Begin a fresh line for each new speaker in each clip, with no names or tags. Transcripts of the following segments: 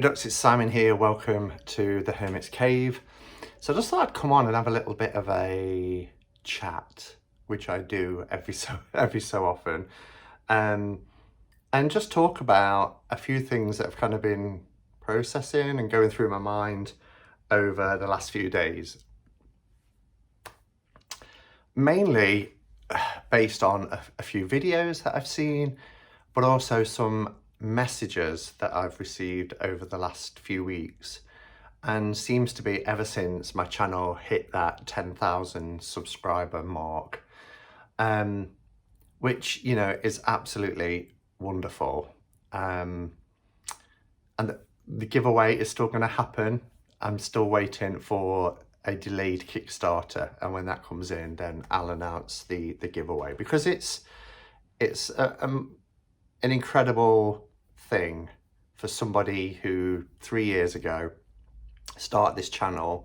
Ducks, it's Simon here. Welcome to the Hermit's Cave. So I just thought I'd come on and have a little bit of a chat, which I do every so often, and just talk about a few things that have kind of been processing and going through my mind over the last few days. Mainly based on a few videos that I've seen, but also some messages that I've received over the last few weeks, and seems to be ever since my channel hit that 10,000 subscriber mark, which, you know, is absolutely wonderful. And the giveaway is still going to happen. I'm still waiting for a delayed Kickstarter, and when that comes in, then I'll announce the giveaway, because it's an incredible thing for somebody who 3 years ago started this channel,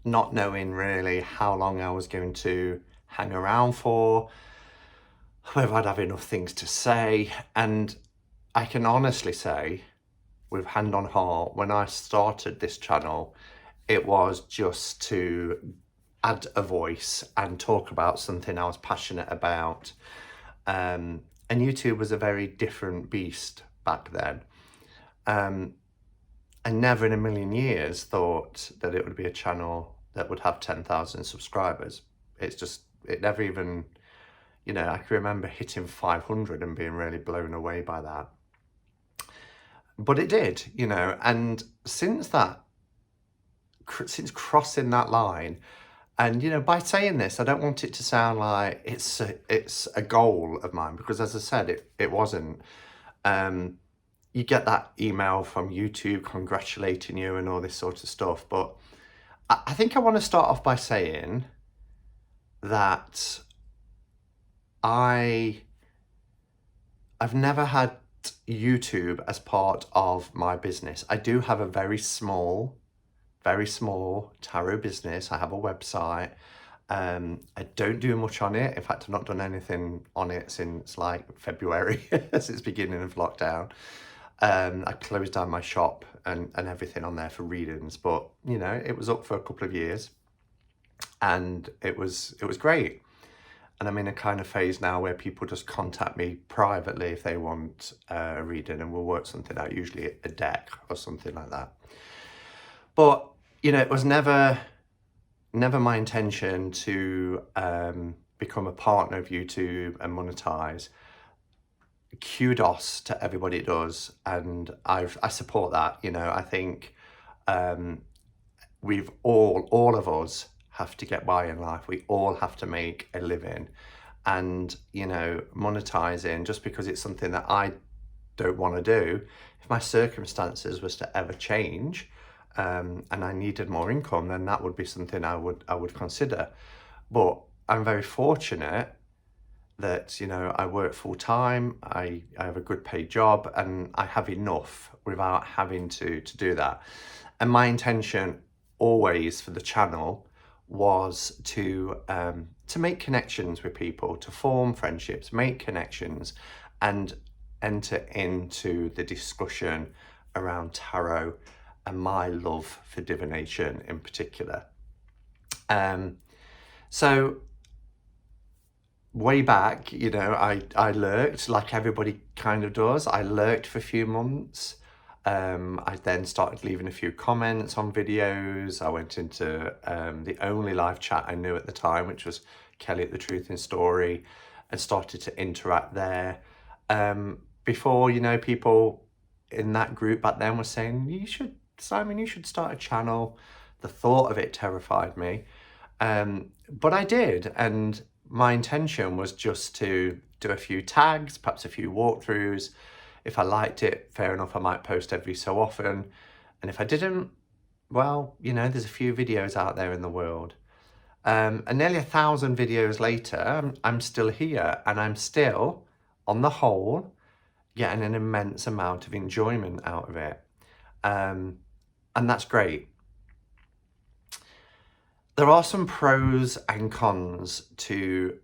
not knowing really how long I was going to hang around for, whether I'd have enough things to say. And I can honestly say, with hand on heart, when I started this channel, it was just to add a voice and talk about something I was passionate about. And YouTube was a very different beast back then. I never in a million years thought that it would be a channel that would have 10,000 subscribers. It never even, you know, I can remember hitting 500 and being really blown away by that. But it did, you know, and since crossing that line, and, you know, by saying this, I don't want it to sound like it's a goal of mine, because as I said, it wasn't. You get that email from YouTube congratulating you and all this sort of stuff. But I think I want to start off by saying that I've never had YouTube as part of my business. I do have a very small tarot business. I have a website. I don't do much on it. In fact, I've not done anything on it since like February, since beginning of lockdown. I closed down my shop and everything on there for readings, but, you know, it was up for a couple of years, and it was great. And I'm in a kind of phase now where people just contact me privately if they want a reading, and we'll work something out, usually a deck or something like that. But, you know, it was never my intention to become a partner of YouTube and monetize. Kudos to everybody it does, and I support that. You know, I think we've all of us have to get by in life. We all have to make a living, and, you know, monetizing, just because it's something that I don't want to do, if my circumstances was to ever change, and I needed more income, then that would be something I would consider. But I'm very fortunate that, you know, I work full time, I have a good paid job, and I have enough without having to do that. And my intention always for the channel was to make connections with people, to form friendships, make connections, and enter into the discussion around tarot and my love for divination in particular. So way back, you know, I lurked, like everybody kind of does. I lurked for a few months. I then started leaving a few comments on videos. I went into the only live chat I knew at the time, which was Kelly at the Truth in Story, and started to interact there. Before, you know, people in that group back then were saying, Simon, you should start a channel. The thought of it terrified me. But I did, and my intention was just to do a few tags, perhaps a few walkthroughs. If I liked it, fair enough, I might post every so often. And if I didn't, well, you know, there's a few videos out there in the world. And nearly 1,000 videos later, I'm still here, and I'm still, on the whole, getting an immense amount of enjoyment out of it. and that's great. There are some pros and cons to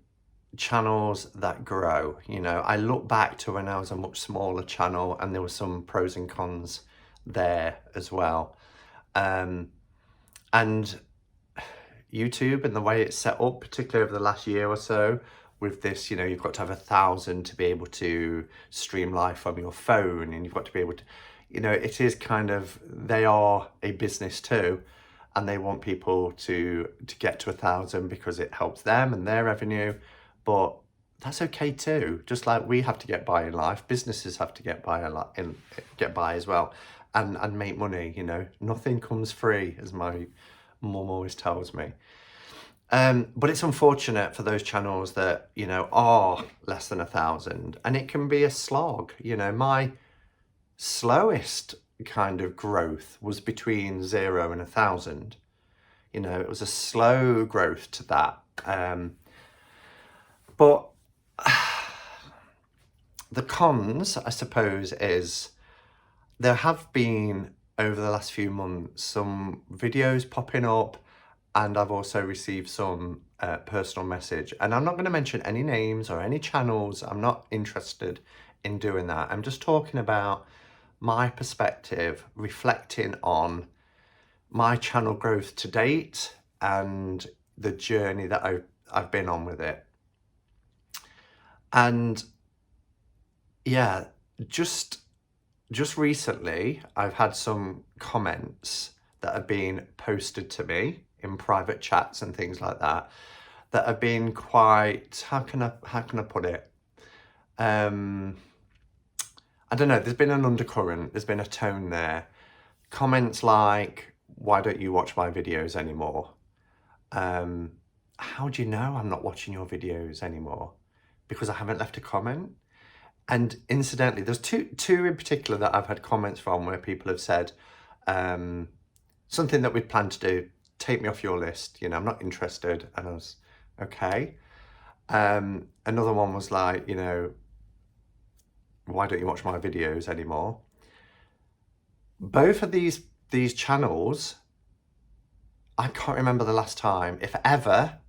channels that grow. You know, I look back to when I was a much smaller channel and there were some pros and cons there as well. And YouTube and the way it's set up, particularly over the last year or so, with this, you know, you've got to have 1,000 to be able to stream live from your phone, and you've got to be able to, you know, it is kind of, they are a business too, and they want people to get to 1,000 because it helps them and their revenue. But that's okay too. Just like we have to get by in life, businesses have to get by get by as well, and make money. You know, nothing comes free, as my mum always tells me. But it's unfortunate for those channels that, you know, are less than 1,000, and it can be a slog. You know, my slowest kind of growth was between 0 and 1,000. You know, it was a slow growth to that. But the cons, I suppose, is there have been, over the last few months, some videos popping up, and I've also received some personal message. And I'm not going to mention any names or any channels. I'm not interested in doing that. I'm just talking about my perspective, reflecting on my channel growth to date and the journey that I've been on with it. And yeah, just recently, I've had some comments that have been posted to me in private chats and things like that, that have been quite, how can I put it? I don't know, there's been an undercurrent, there's been a tone there. Comments like, why don't you watch my videos anymore? How do you know I'm not watching your videos anymore? Because I haven't left a comment. And incidentally, there's two in particular that I've had comments from where people have said, something that we'd planned to do, take me off your list, you know, I'm not interested. And I was, okay. Another one was like, you know, why don't you watch my videos anymore? Both of these channels, I can't remember the last time, if ever,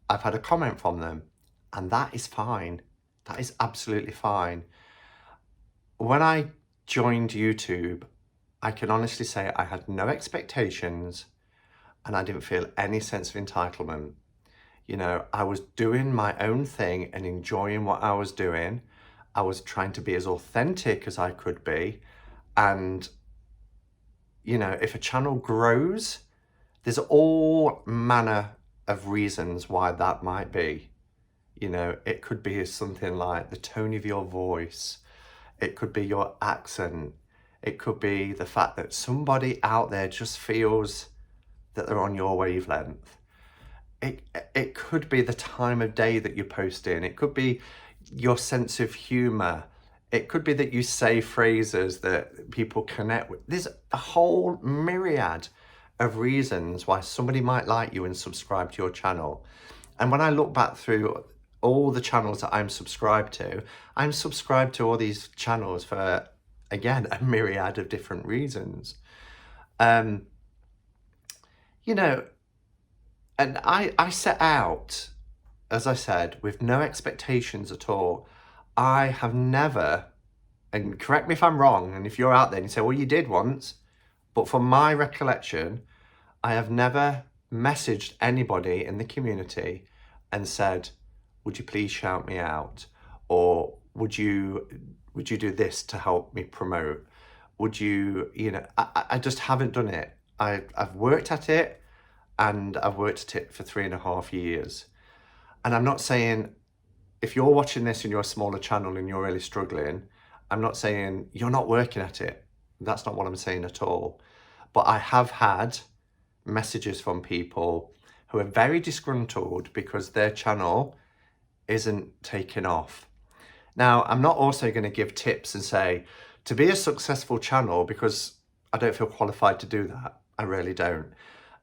I've had a comment from them, and that is fine. That is absolutely fine. When I joined YouTube, I can honestly say I had no expectations, and I didn't feel any sense of entitlement. You know, I was doing my own thing and enjoying what I was doing. I was trying to be as authentic as I could be. And, you know, if a channel grows, there's all manner of reasons why that might be. You know, it could be something like the tone of your voice. It could be your accent. It could be the fact that somebody out there just feels that they're on your wavelength. It could be the time of day that you post in. It could be your sense of humor. It could be that you say phrases that people connect with. There's a whole myriad of reasons why somebody might like you and subscribe to your channel. And when I look back through all the channels that I'm subscribed to all these channels for, again, a myriad of different reasons. You know, and I set out, as I said, with no expectations at all. I have never, and correct me if I'm wrong, and if you're out there and you say, well, you did once, but from my recollection, I have never messaged anybody in the community and said, would you please shout me out? Or would you do this to help me promote? Would you, you know, I just haven't done it. I've worked at it, and I've worked at it for 3.5 years. And I'm not saying, if you're watching this and you're a smaller channel and you're really struggling, I'm not saying you're not working at it. That's not what I'm saying at all. But I have had messages from people who are very disgruntled because their channel isn't taking off. Now, I'm not also going to give tips and say, to be a successful channel, because I don't feel qualified to do that. I really don't.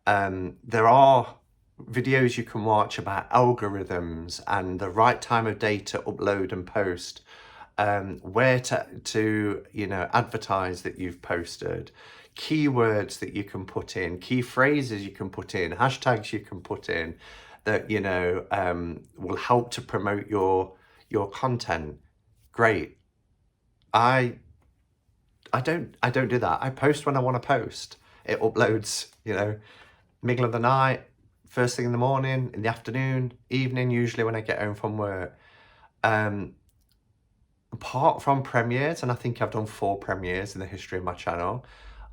There are videos you can watch about algorithms and the right time of day to upload and post. where to advertise that you've posted, keywords that you can put in, key phrases you can put in, hashtags you can put in that will help to promote your content. Great. I don't do that. I post when I want to post. It uploads, middle of the night, first thing in the morning, in the afternoon, evening, usually when I get home from work. Apart from premieres, and I think I've done 4 premieres in the history of my channel,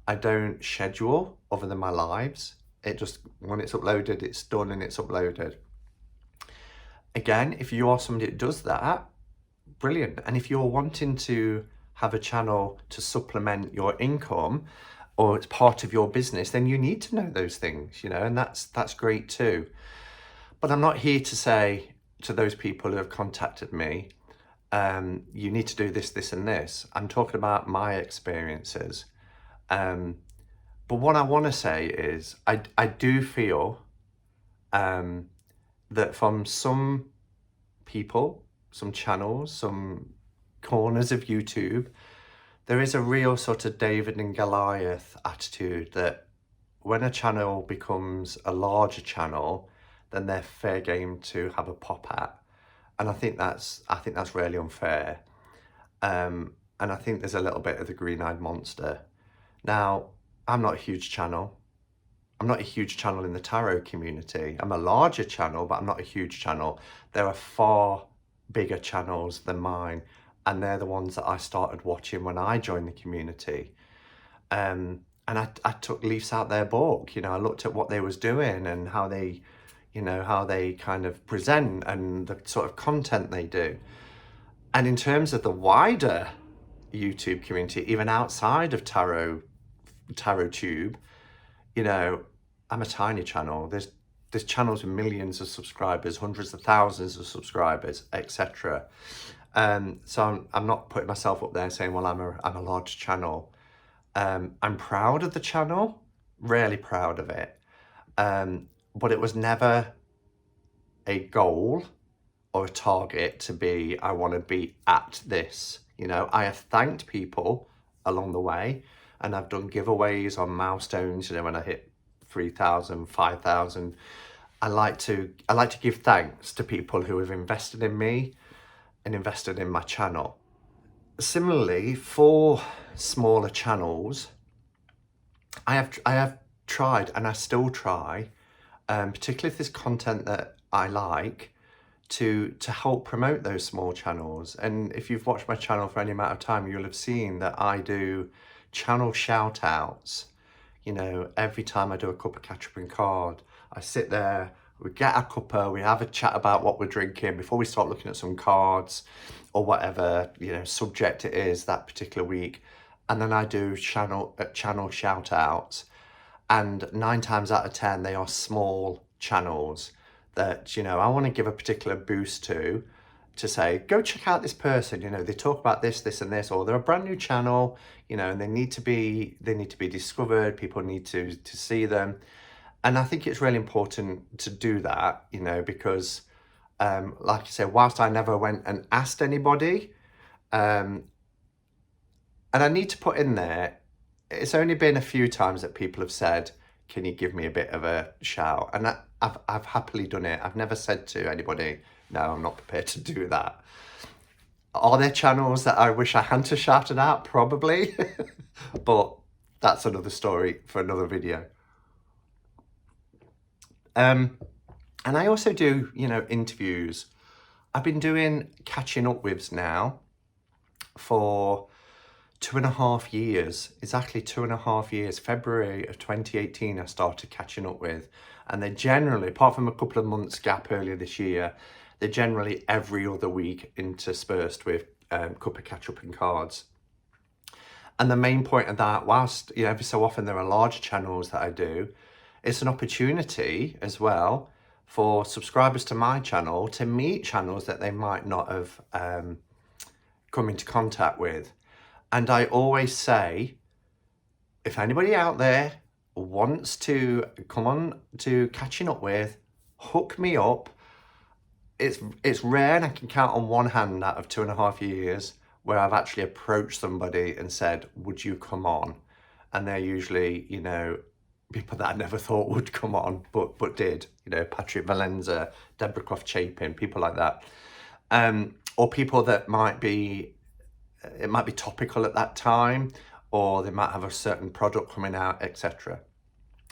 I don't schedule other than my lives. It just, when it's uploaded, it's done and it's uploaded. Again, if you are somebody that does that, brilliant. And if you're wanting to have a channel to supplement your income or it's part of your business, then you need to know those things, and that's great too. But I'm not here to say to those people who have contacted me, you need to do this, this, and this. I'm talking about my experiences. But what I want to say is I do feel that from some people, some channels, some corners of YouTube, there is a real sort of David and Goliath attitude that when a channel becomes a larger channel, then they're fair game to have a pop at. And I think that's really unfair. And I think there's a little bit of the green-eyed monster. Now, I'm not a huge channel. I'm not a huge channel in the tarot community. I'm a larger channel, but I'm not a huge channel. There are far bigger channels than mine, and they're the ones that I started watching when I joined the community. And I took leaves out their book. I looked at what they was doing and how they kind of present and the sort of content they do. And in terms of the wider YouTube community, even outside of Tarot Tube, I'm a tiny channel. There's channels with millions of subscribers, hundreds of thousands of subscribers, etc. So I'm not putting myself up there saying, well, I'm a large channel. I'm proud of the channel, really proud of it. But it was never a goal or a target to be, I want to be at this. I have thanked people along the way, and I've done giveaways on milestones, when I hit 3,000, 5,000. I like to give thanks to people who have invested in me and invested in my channel. Similarly, for smaller channels, I have tried, and I still try, particularly if there's content that I like, to help promote those small channels. And if you've watched my channel for any amount of time, you'll have seen that I do channel shout outs. Every time I do a cuppa catch-up and card, I sit there, we get our cuppa, we have a chat about what we're drinking before we start looking at some cards or whatever subject it is that particular week, and then I do channel shout outs. And 9 times out of 10, they are small channels that, I want to give a particular boost to say, go check out this person, they talk about this, this, and this, or they're a brand new channel, and they need to be discovered, people need to see them. And I think it's really important to do that, because, like I said, whilst I never went and asked anybody, and I need to put in there, it's only been a few times that people have said, can you give me a bit of a shout? And I've happily done it. I've never said to anybody, no, I'm not prepared to do that. Are there channels that I wish I hadn't shouted out? Probably. But that's another story for another video. And I also do, interviews. I've been doing catching up withs now for 2.5 years, exactly 2.5 years. February of 2018, I started catching up with, and they're generally, apart from a couple of months gap earlier this year, they're generally every other week interspersed with cuppa catch-up and cards. And the main point of that, whilst every so often there are large channels that I do, it's an opportunity as well for subscribers to my channel to meet channels that they might not have come into contact with. And I always say, if anybody out there wants to come on to catching up with, hook me up. It's rare, and I can count on one hand out of 2.5 years where I've actually approached somebody and said, would you come on? And they're usually, you know, people that I never thought would come on, but did, you know, Patrick Valenza, Deborah Croft Chapin, people like that. Or people that might be, it might be topical at that time, or they might have a certain product coming out, etc.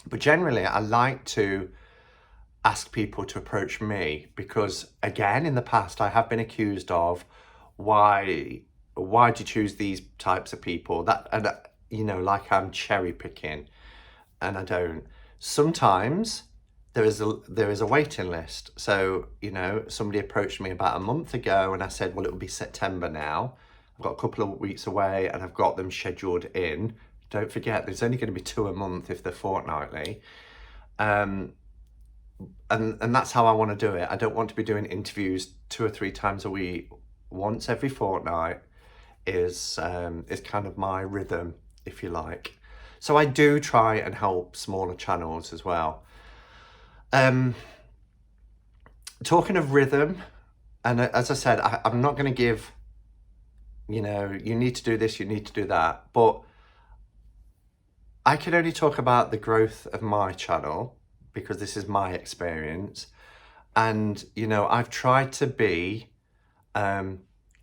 But generally, I like to ask people to approach me because, again, in the past, I have been accused of why do you choose these types of people? That, and you know, like I'm cherry picking, and I don't. Sometimes there is a waiting list. So, you know, somebody approached me about a month ago and I said, well, it will be September now. I've got a couple of weeks away and I've got them scheduled in. Don't forget, there's only going to be 2 a month if they're fortnightly. And that's how I want to do it. I don't want to be doing interviews 2 or 3 times a week. Once every fortnight is kind of my rhythm, if you like. So I do try and help smaller channels as well. Talking of rhythm, and as I said, I'm not going to give, you know, you need to do this, you need to do that, but I can only talk about the growth of my channel because this is my experience. And, you know, I've tried to be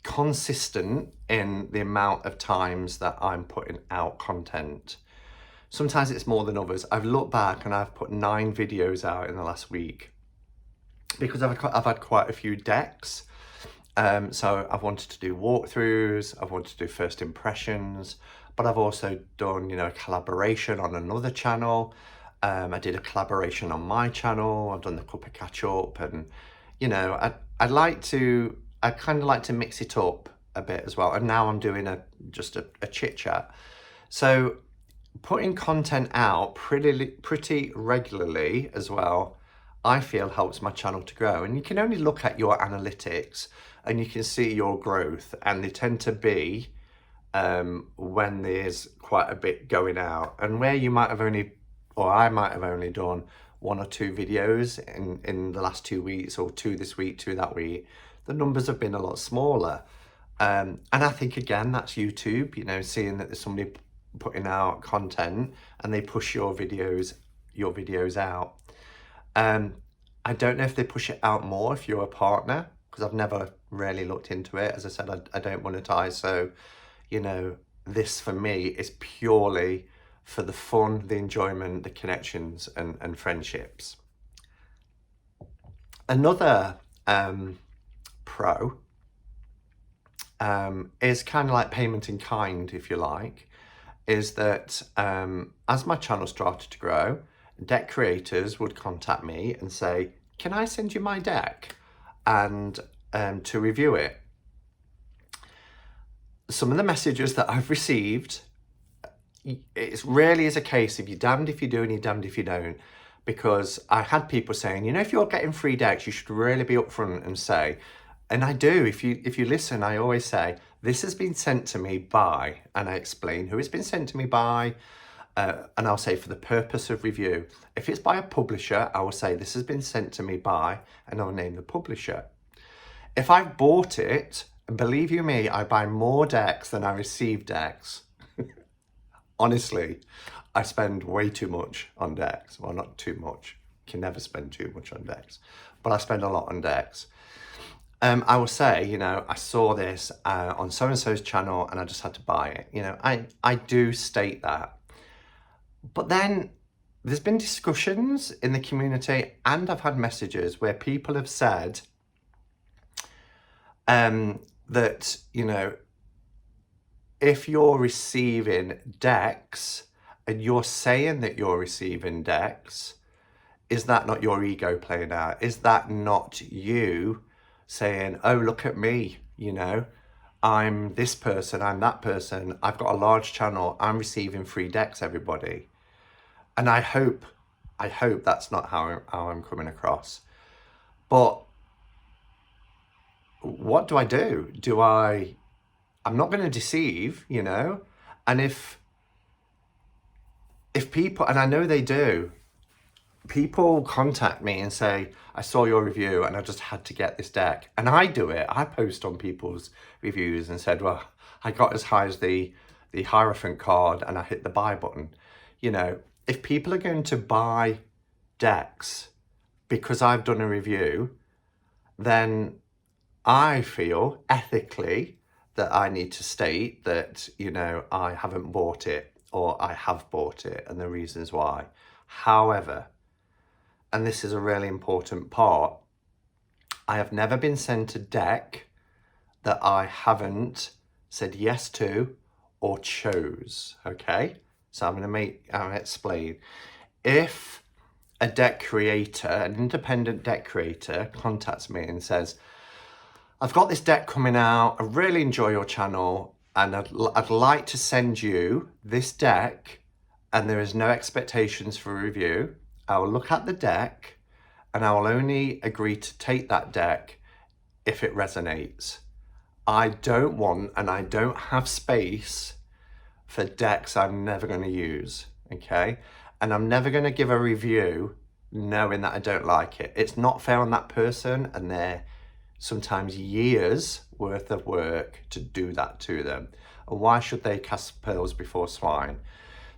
consistent in the amount of times that I'm putting out content. Sometimes it's more than others. I've looked back and I've put 9 videos out in the last week because I've had quite a few decks. So I've wanted to do walkthroughs, I've wanted to do first impressions, but I've also done, you know, a collaboration on another channel. I did a collaboration on my channel. I've done the Cup of Catch Up, and, you know, I kind of like to mix it up a bit as well. And now I'm doing just a chit chat. So putting content out pretty regularly as well, I feel helps my channel to grow. And you can only look at your analytics and you can see your growth, and they tend to be when there's quite a bit going out, and where you might have only, or I might have only done 1 or 2 videos in the last 2 weeks, or 2 this week, 2 that week, the numbers have been a lot smaller. And I think, again, that's YouTube, you know, seeing that there's somebody putting out content and they push your videos out. I don't know if they push it out more if you're a partner, because I've never really looked into it. As I said, I don't monetize, so, you know, this for me is purely for the fun, the enjoyment, the connections and friendships. Another pro is kind of like payment in kind, if you like, is that as my channel started to grow, deck creators would contact me and say, can I send you my deck and to review it? Some of the messages that I've received, it really is a case of you're damned if you do and you're damned if you don't. Because I had people saying, you know, if you're getting free decks, you should really be upfront and say, and I do, if you listen, I always say, this has been sent to me by, and I explain who it's been sent to me by, and I'll say for the purpose of review. If it's by a publisher, I will say this has been sent to me by, and I'll name the publisher. If I've bought it, and believe you me, I buy more decks than I receive decks. Honestly, I spend way too much on decks. Well, not too much. You can never spend too much on decks, but I spend a lot on decks. I will say, you know, I saw this on so-and-so's channel and I just had to buy it. You know, I do state that. But then there's been discussions in the community, and I've had messages where people have said that, you know, if you're receiving decks and you're saying that you're receiving decks, is that not your ego playing out? Is that not you saying, oh, look at me, you know, I'm this person, I'm that person, I've got a large channel, I'm receiving free decks, everybody. And I hope that's not how I'm coming across. But what do? I'm not going to deceive, you know, and if people, and I know they do, people contact me and say, I saw your review and I just had to get this deck. And I do it. I post on people's reviews and said, well, I got as high as the Hierophant card and I hit the buy button. You know, if people are going to buy decks because I've done a review, then I feel ethically that I need to state that, you know, I haven't bought it or I have bought it and the reasons why. However, and this is a really important part, I have never been sent a deck that I haven't said yes to or chose, okay? So I'm gonna explain. If a deck creator, an independent deck creator, contacts me and says, I've got this deck coming out, I really enjoy your channel, and I'd like to send you this deck, and there is no expectations for review, I will look at the deck, and I will only agree to take that deck if it resonates. I don't want, and I don't have space for decks I'm never going to use, okay? And I'm never going to give a review knowing that I don't like it. It's not fair on that person, and they're sometimes years worth of work to do that to them. And why should they cast pearls before swine?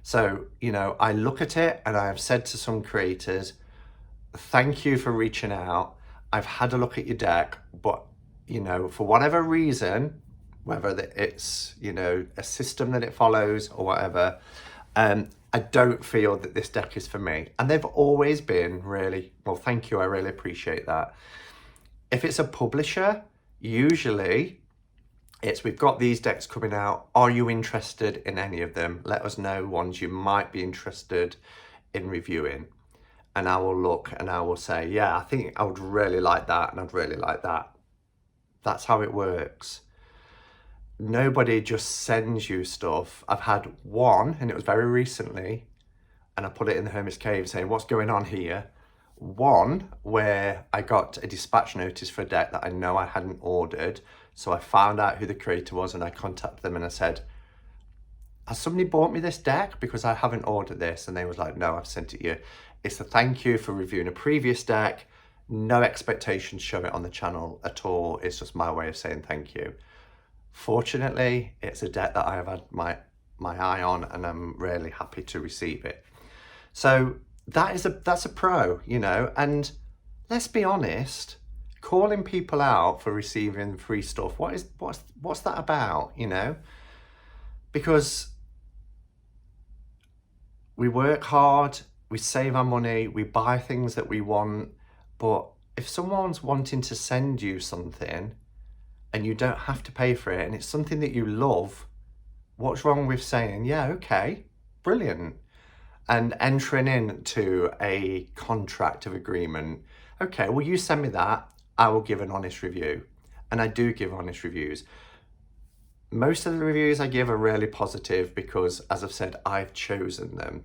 So, you know, I look at it and I have said to some creators, thank you for reaching out. I've had a look at your deck, but, you know, for whatever reason, whether it's, you know, a system that it follows or whatever, I don't feel that this deck is for me. And they've always been really, well, thank you, I really appreciate that. If it's a publisher, usually it's, we've got these decks coming out. Are you interested in any of them? Let us know ones you might be interested in reviewing. And I will look and I will say, yeah, I think I would really like that and I'd really like that. That's how it works. Nobody just sends you stuff. I've had one, and it was very recently, and I put it in the Hermit's Cave saying, what's going on here? One where I got a dispatch notice for a deck that I know I hadn't ordered. So I found out who the creator was and I contacted them and I said, has somebody bought me this deck? Because I haven't ordered this. And they was like, no, I've sent it you. It's a thank you for reviewing a previous deck. No expectations show it on the channel at all. It's just my way of saying thank you. Fortunately, it's a deck that I have had my eye on and I'm really happy to receive it. So that's a pro, you know, and let's be honest, calling people out for receiving free stuff, what's that about, you know? Because we work hard, we save our money, we buy things that we want, but if someone's wanting to send you something and you don't have to pay for it and it's something that you love, what's wrong with saying, yeah, okay, brilliant, and entering into a contract of agreement? Okay, well, you send me that, I will give an honest review. And I do give honest reviews. Most of the reviews I give are really positive because, as I've said, I've chosen them.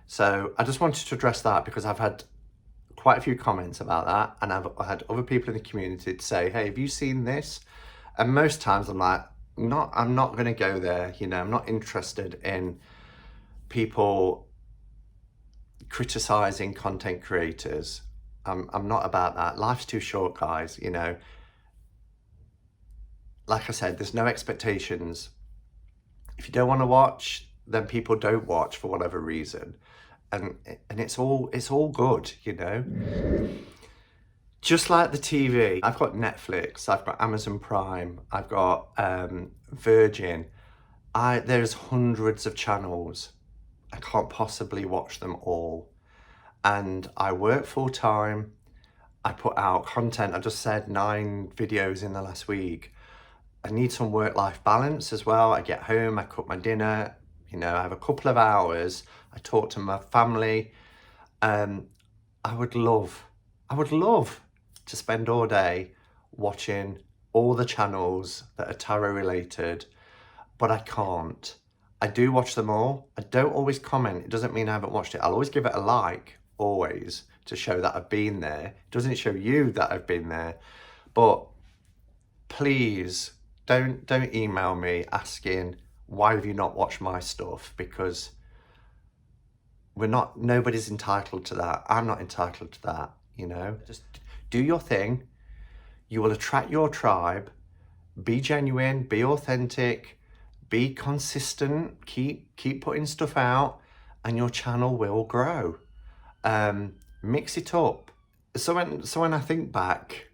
So I just wanted to address that because I've had quite a few comments about that, and I've had other people in the community to say, hey, have you seen this? And most times I'm like, I'm not going to go there, you know, I'm not interested in people criticizing content creators. I'm not about that. Life's too short, guys, you know. Like I said, there's no expectations. If you don't want to watch, then people don't watch for whatever reason. And it's all good, you know. Just like the TV, I've got Netflix, I've got Amazon Prime, I've got Virgin. There's hundreds of channels. I can't possibly watch them all. And I work full time. I put out content. I just said 9 videos in the last week. I need some work-life balance as well. I get home, I cook my dinner, you know, I have a couple of hours. I talk to my family. I would love to spend all day watching all the channels that are tarot related, but I can't. I do watch them all. I don't always comment. It doesn't mean I haven't watched it. I'll always give it a like, always, to show that I've been there. It doesn't show you that I've been there. But please don't email me asking why have you not watched my stuff, because nobody's entitled to that. I'm not entitled to that, you know. Just do your thing. You will attract your tribe. Be genuine, be authentic. be consistent, keep putting stuff out, and your channel will grow. Mix it up. So when I think back,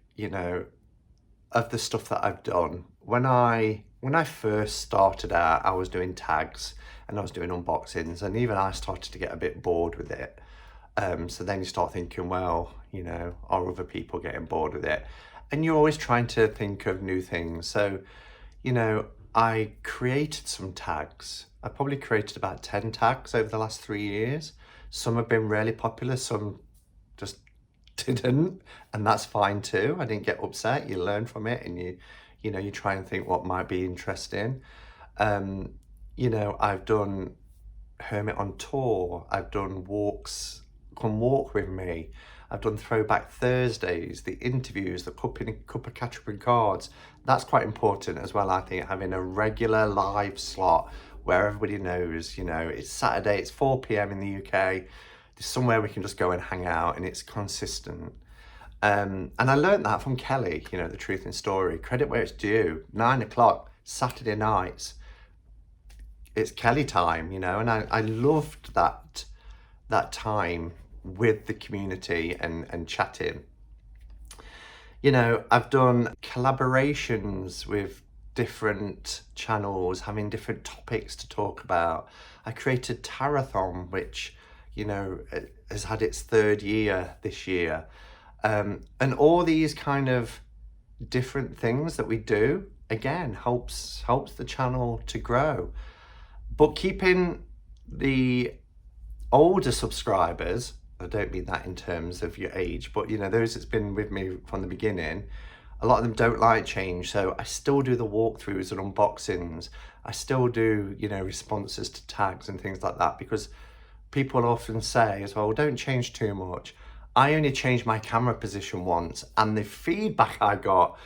of the stuff that I've done, when I first started out, I was doing tags and I was doing unboxings, and even I started to get a bit bored with it. So then you start thinking, well, are other people getting bored with it? And you're always trying to think of new things. So, I created some tags. I probably created about 10 tags over the last 3 years. Some have been really popular, some just didn't, and that's fine too. I didn't get upset. You learn from it, and you try and think what might be interesting. I've done Hermit on Tour. I've done walks, come walk with me. I've done Throwback Thursdays, the interviews, the cup of catch-up cards. That's quite important as well, I think, having a regular live slot where everybody knows, it's Saturday, it's 4 p.m. in the UK. There's somewhere we can just go and hang out, and it's consistent. And I learned that from Kelly, the Truth in Story. Credit where it's due. 9 o'clock, Saturday nights. It's Kelly time, and I loved that time with the community and chatting. I've done collaborations with different channels, having different topics to talk about. I created Tarathon, which, has had its 3rd year this year. And all these kind of different things that we do, again, helps the channel to grow. But keeping the older subscribers, I don't mean that in terms of your age, but those that's been with me from the beginning, a lot of them don't like change. So I still do the walkthroughs and unboxings. I still do, responses to tags and things like that, because people often say as well, don't change too much. I only changed my camera position once, and the feedback I got,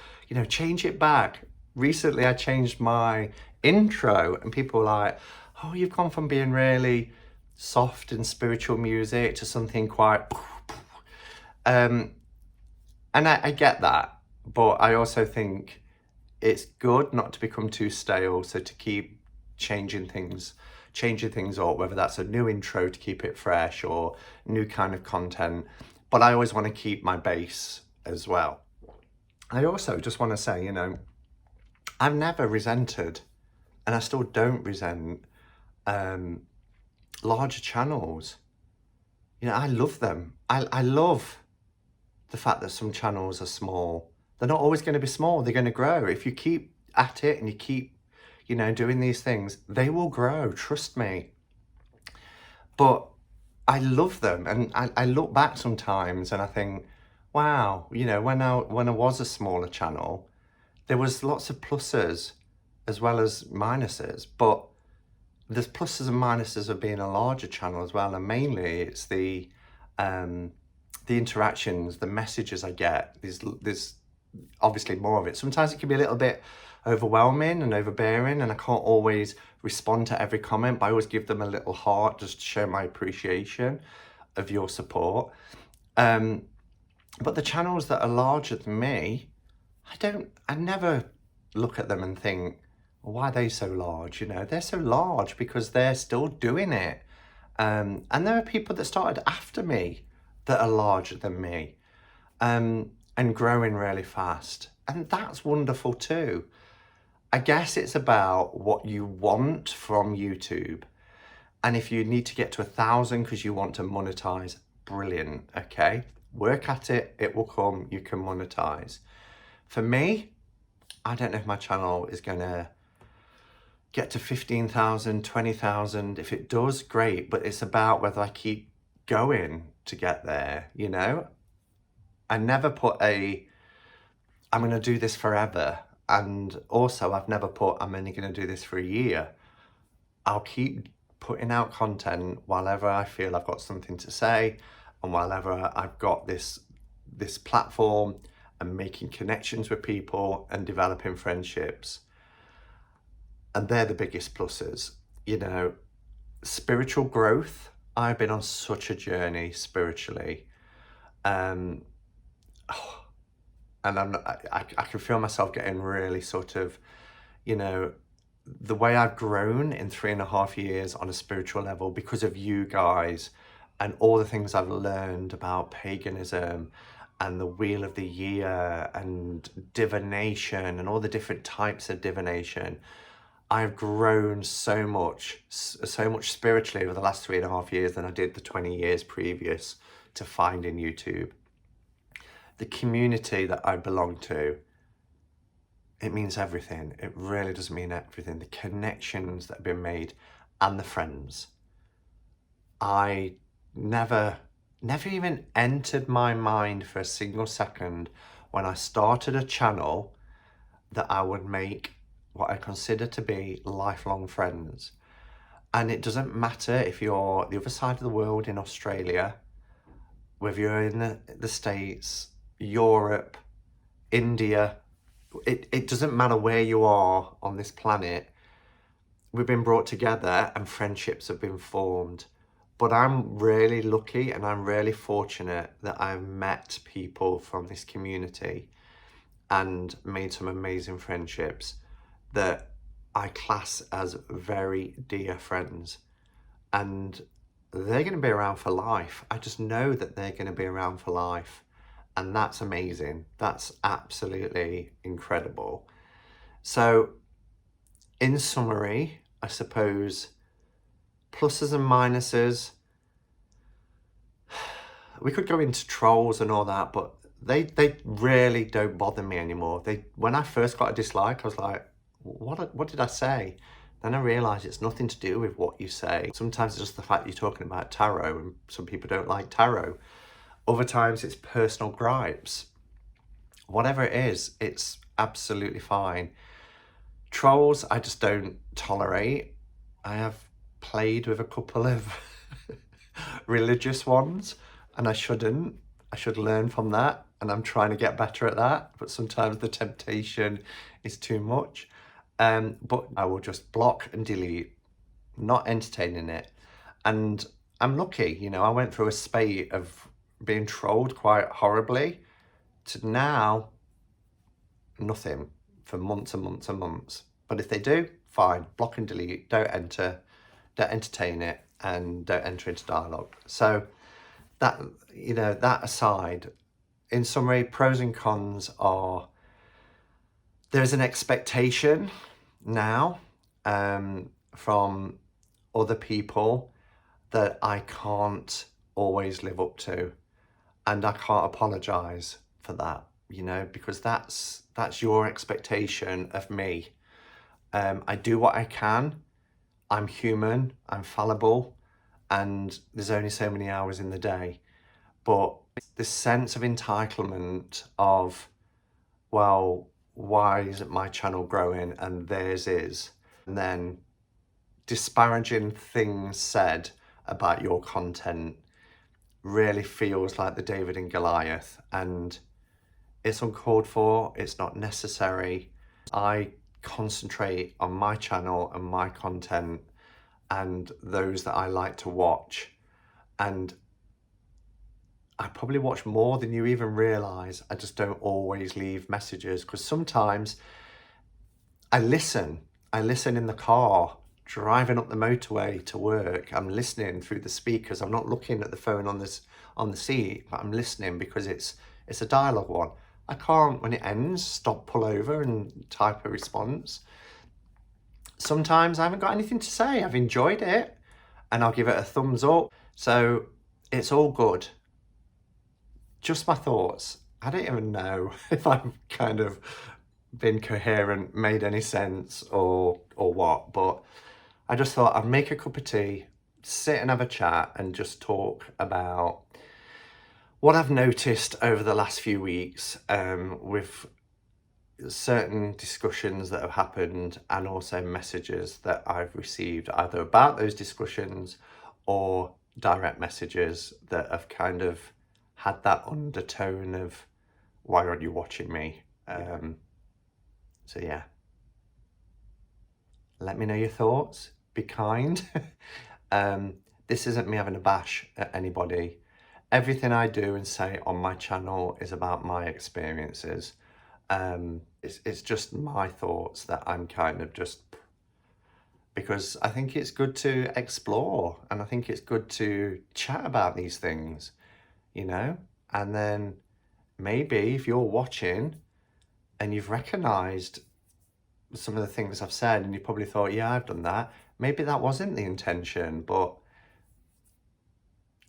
change it back. Recently, I changed my intro, and people were like, oh, you've gone from being really soft and spiritual music to something quite... and I get that, but I also think it's good not to become too stale, so to keep changing things up, whether that's a new intro to keep it fresh or new kind of content. But I always want to keep my base as well. I also just want to say, I've never resented, and I still don't resent, larger channels. I love them. I love the fact that some channels are small. They're not always going to be small. They're going to grow. If you keep at it and you keep, doing these things, they will grow. Trust me. But I love them, and I look back sometimes and I think, wow, when I was a smaller channel, there was lots of pluses as well as minuses, but there's pluses and minuses of being a larger channel as well, and mainly it's the interactions, the messages I get. There's obviously more of it. Sometimes it can be a little bit overwhelming and overbearing, and I can't always respond to every comment, but I always give them a little heart just to show my appreciation of your support. But the channels that are larger than me, I never look at them and think, well, why are they so large? They're so large because they're still doing it. And there are people that started after me that are larger than me, and growing really fast. And that's wonderful too. I guess it's about what you want from YouTube. And if you need to get to 1,000 because you want to monetize, brilliant, okay? Work at it, it will come, you can monetize. For me, I don't know if my channel is gonna get to 15,000, 20,000. If it does, great, but it's about whether I keep going to get there, I never put I'm gonna do this forever. And also I've never put, I'm only gonna do this for a year. I'll keep putting out content whenever I feel I've got something to say, and whenever I've got this platform, and making connections with people and developing friendships. And they're the biggest pluses. Spiritual growth. I've been on such a journey spiritually. And I can feel myself getting really sort of, the way I've grown in 3.5 years on a spiritual level because of you guys and all the things I've learned about paganism and the wheel of the year and divination and all the different types of divination. I've grown so much spiritually over the last 3.5 years than I did the 20 years previous to finding YouTube. The community that I belong to, it means everything. It really does mean everything. The connections that have been made and the friends. I never even entered my mind for a single second when I started a channel that I would make what I consider to be lifelong friends. And it doesn't matter if you're the other side of the world in Australia, whether you're in the States, Europe, India, it doesn't matter where you are on this planet. We've been brought together and friendships have been formed. But I'm really lucky and I'm really fortunate that I've met people from this community and made some amazing friendships that I class as very dear friends. And they're going to be around for life. I just know that they're going to be around for life. And that's amazing. That's absolutely incredible. So, in summary, I suppose, pluses and minuses. We could go into trolls and all that, but they really don't bother me anymore. When I first got a dislike, I was like, what did I say? Then I realised it's nothing to do with what you say. Sometimes it's just the fact you're talking about tarot and some people don't like tarot. Other times it's personal gripes. Whatever it is, it's absolutely fine. Trolls, I just don't tolerate. I have played with a couple of religious ones and I shouldn't. I should learn from that and I'm trying to get better at that. But sometimes the temptation is too much. But I will just block and delete, not entertaining it. And I'm lucky, you know, I went through a spate of being trolled quite horribly to now nothing for months and months and months. But if they do, fine, block and delete, don't entertain it and don't enter into dialogue. So that, you know, that aside, in summary, pros and cons are there's an expectation now from other people that I can't always live up to, and I can't apologize for that, you know, because that's your expectation of me. I do what I can. I'm human, I'm fallible, and there's only so many hours in the day. But this sense of entitlement of, well, why isn't my channel growing and theirs is? And then disparaging things said about your content really feels like the David and Goliath, and it's uncalled for, it's not necessary. I concentrate on my channel and my content and those that I like to watch, and I probably watch more than you even realise. I just don't always leave messages because sometimes I listen in the car, driving up the motorway to work. I'm listening through the speakers. I'm not looking at the phone on the seat, but I'm listening because it's a dialogue one. I can't, when it ends, stop, pull over and type a response. Sometimes I haven't got anything to say. I've enjoyed it and I'll give it a thumbs up. So it's all good. Just my thoughts. I don't even know if I've kind of been coherent, made any sense or what, but I just thought I'd make a cup of tea, sit and have a chat and just talk about what I've noticed over the last few weeks with certain discussions that have happened and also messages that I've received either about those discussions or direct messages that have kind of had that undertone of, why aren't you watching me? So yeah, let me know your thoughts, be kind. This isn't me having a bash at anybody. Everything I do and say on my channel is about my experiences. It's just my thoughts that I'm kind of just because I think it's good to explore, and I think it's good to chat about these things, you know? And then maybe if you're watching and you've recognized some of the things I've said and you probably thought, yeah, I've done that. Maybe that wasn't the intention, but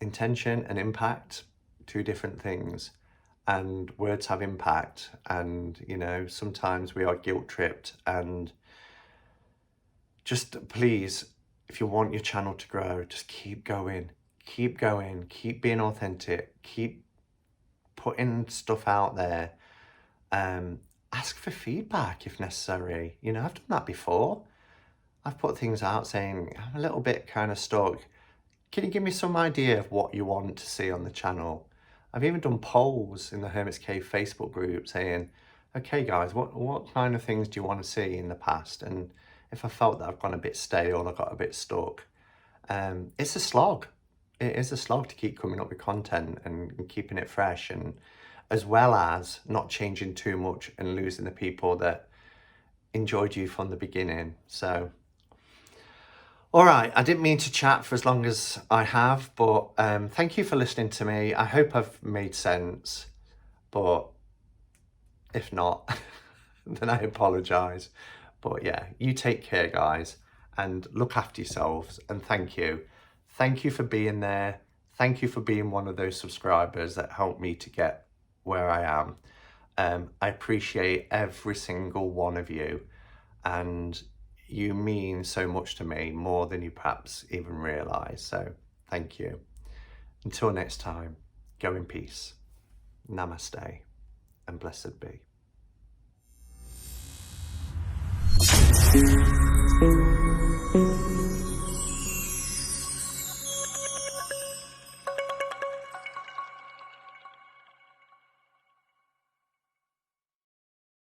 intention and impact, two different things. And words have impact, and you know, sometimes we are guilt tripped. And just please, if you want your channel to grow, just keep going, keep being authentic, keep putting stuff out there. Ask for feedback if necessary. You know, I've done that before. I've put things out saying, I'm a little bit kind of stuck. Can you give me some idea of what you want to see on the channel? I've even done polls in the Hermit's Cave Facebook group saying, okay guys, what kind of things do you want to see in the past? And if I felt that I've gone a bit stale or I got a bit stuck, it's a slog. It is a slog to keep coming up with content and keeping it fresh, and as well as not changing too much and losing the people that enjoyed you from the beginning. So, all right, I didn't mean to chat for as long as I have, but thank you for listening to me. I hope I've made sense, but if not, then I apologise. But yeah, you take care, guys, and look after yourselves, and thank you. Thank you for being there. Thank you for being one of those subscribers that helped me to get where I am. I appreciate every single one of you, and you mean so much to me, more than you perhaps even realise. So thank you. Until next time, go in peace. Namaste, and blessed be.